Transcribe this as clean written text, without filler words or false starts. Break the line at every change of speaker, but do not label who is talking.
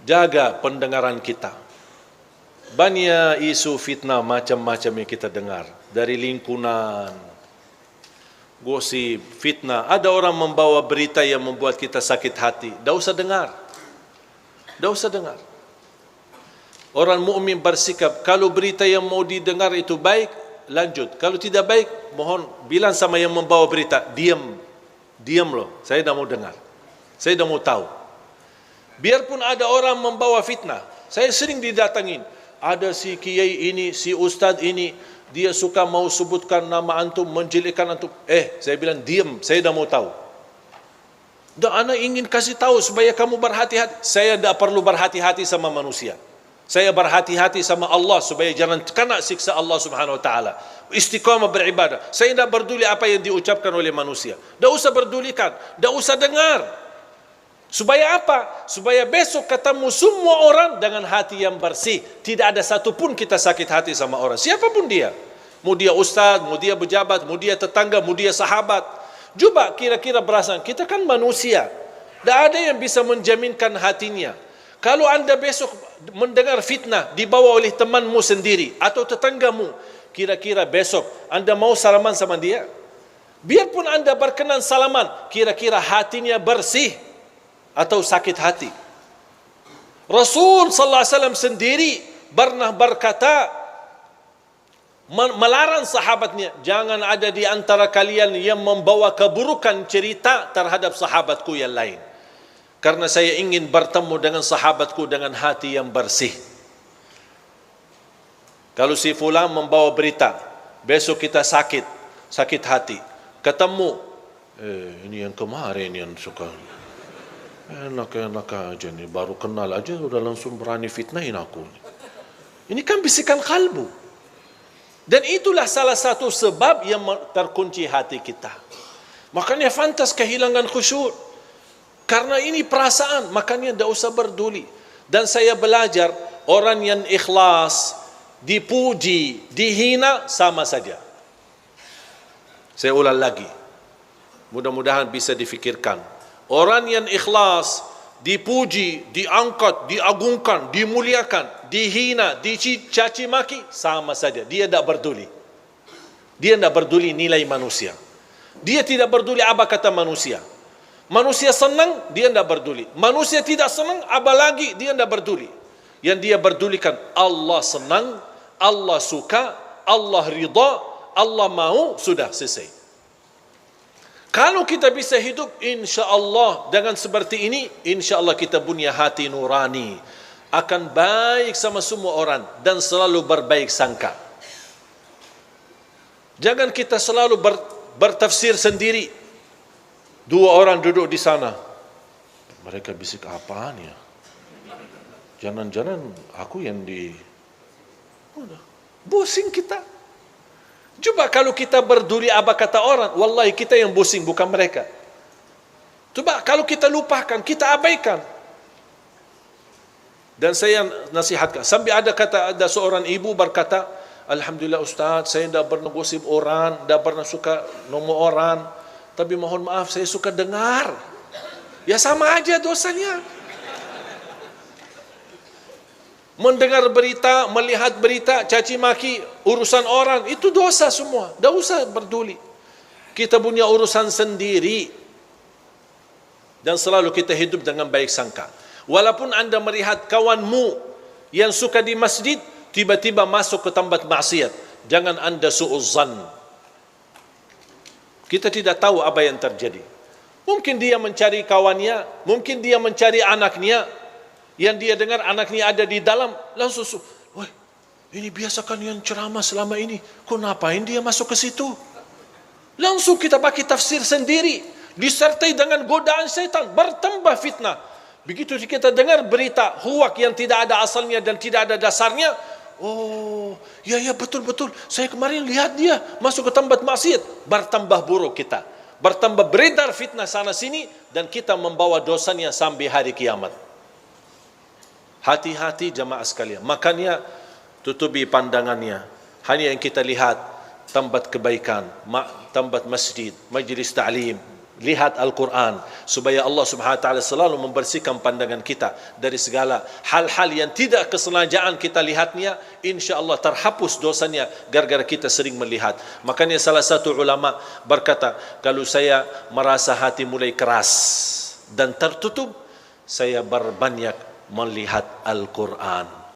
jaga pendengaran kita. Banyak isu fitnah macam-macam yang kita dengar. Dari lingkungan, gosip, fitnah. Ada orang membawa berita yang membuat kita sakit hati. Dah usah dengar. Dah usah dengar. Orang mukmin bersikap, kalau berita yang mau didengar itu baik, lanjut. Kalau tidak baik, mohon bilang sama yang membawa berita, diam. Diam loh, saya dah mau dengar. Saya dah mau tahu. Biarpun ada orang membawa fitnah, saya sering didatangin. Ada si kiai ini, si ustaz ini, dia suka mau sebutkan nama antum, menjelekkan antum. Saya bilang diam, saya dah mau tahu. Dan ana ingin kasih tahu supaya kamu berhati-hati. Saya tak perlu berhati-hati sama manusia. Saya berhati-hati sama Allah supaya jangan kena siksa Allah Subhanahu wa taala. Istiqamah beribadah. Saya tidak peduli apa yang diucapkan oleh manusia. Tak usah pedulikan, tak usah dengar. Supaya apa? Supaya besok ketemu semua orang dengan hati yang bersih. Tidak ada satu pun kita sakit hati sama orang. Siapapun dia. Mau dia ustaz, mau dia pejabat, mau dia tetangga, mau dia sahabat. Coba kira-kira perasaan. Kita kan manusia. Tak ada yang bisa menjaminkan hatinya. Kalau anda besok mendengar fitnah dibawa oleh temanmu sendiri atau tetanggamu, kira-kira besok anda mau salaman sama dia? Biarpun anda berkenan salaman, kira-kira hatinya bersih atau sakit hati? Rasul sallallahu alaihi wasallam sendiri pernah berkata, melarang sahabatnya, jangan ada di antara kalian yang membawa keburukan cerita terhadap sahabatku yang lain, karena saya ingin bertemu dengan sahabatku dengan hati yang bersih. Kalau si fulan membawa berita, besok kita sakit hati, ketemu, ini yang kemarin yang suka enak-enak aja nih, baru kenal aja udah langsung berani fitnahin aku. Ini kan bisikan kalbu. Dan itulah salah satu sebab yang terkunci hati kita. Makanya fantas kehilangan khusyuk. Karena ini perasaan, makanya tidak usah peduli. Dan saya belajar, orang yang ikhlas, dipuji, dihina, sama saja. Saya ulang lagi. Mudah-mudahan bisa difikirkan. Orang yang ikhlas, dipuji, diangkat, diagungkan, dimuliakan, dihina, dicaci maki, sama saja. Dia tidak peduli. Dia tidak peduli nilai manusia. Dia tidak peduli apa kata manusia. Manusia senang, dia tidak peduli. Manusia tidak senang, apalagi dia tidak peduli. Yang dia pedulikan, Allah senang, Allah suka, Allah ridha, Allah mau, sudah selesai. Kalau kita bisa hidup, insya Allah dengan seperti ini, insya Allah kita punya hati nurani, akan baik sama semua orang dan selalu berbaik sangka. Jangan kita selalu bertafsir sendiri. Dua orang duduk di sana, mereka bisik apaan ya? Jangan-jangan aku yang pusing kita. Coba kalau kita berduri apa kata orang, wallahi kita yang pusing, bukan mereka. Coba kalau kita lupakan, kita abaikan. Dan saya nasihatkan, sampai ada seorang ibu berkata, alhamdulillah Ustaz, saya tidak pernah gosip orang, tidak pernah suka nomor orang, tapi mohon maaf saya suka dengar. Ya sama aja dosanya. Mendengar berita, melihat berita, caci maki, urusan orang, itu dosa semua. Tak usah peduli. Kita punya urusan sendiri. Dan selalu kita hidup dengan baik sangka. Walaupun anda melihat kawanmu yang suka di masjid, tiba-tiba masuk ke tempat maksiat, jangan anda su'uzzan. Kita tidak tahu apa yang terjadi. Mungkin dia mencari kawannya, mungkin dia mencari anaknya, yang dia dengar anaknya ada di dalam, langsung, wah, ini biasa kan yang ceramah selama ini, kok ngapain dia masuk ke situ? Langsung kita pakai tafsir sendiri, disertai dengan godaan setan, bertambah fitnah. Begitu kita dengar berita huwak yang tidak ada asalnya dan tidak ada dasarnya, oh, ya betul-betul, saya kemarin lihat dia masuk ke tempat maksiat, bertambah buruk kita, bertambah beredar fitnah sana sini, dan kita membawa dosanya sampai hari kiamat. Hati-hati jamaah sekalian. Makanya tutupi pandangannya. Hanya yang kita lihat tempat kebaikan, tempat masjid, majlis ta'lim, lihat Al-Quran, supaya Allah Subhanahu Wa Taala selalu membersihkan pandangan kita dari segala hal-hal yang tidak kesengajaan kita lihatnya. Insya Allah terhapus dosanya gara-gara kita sering melihat. Makanya salah satu ulama berkata, kalau saya merasa hati mulai keras dan tertutup, saya berbanyak melihat Al-Quran.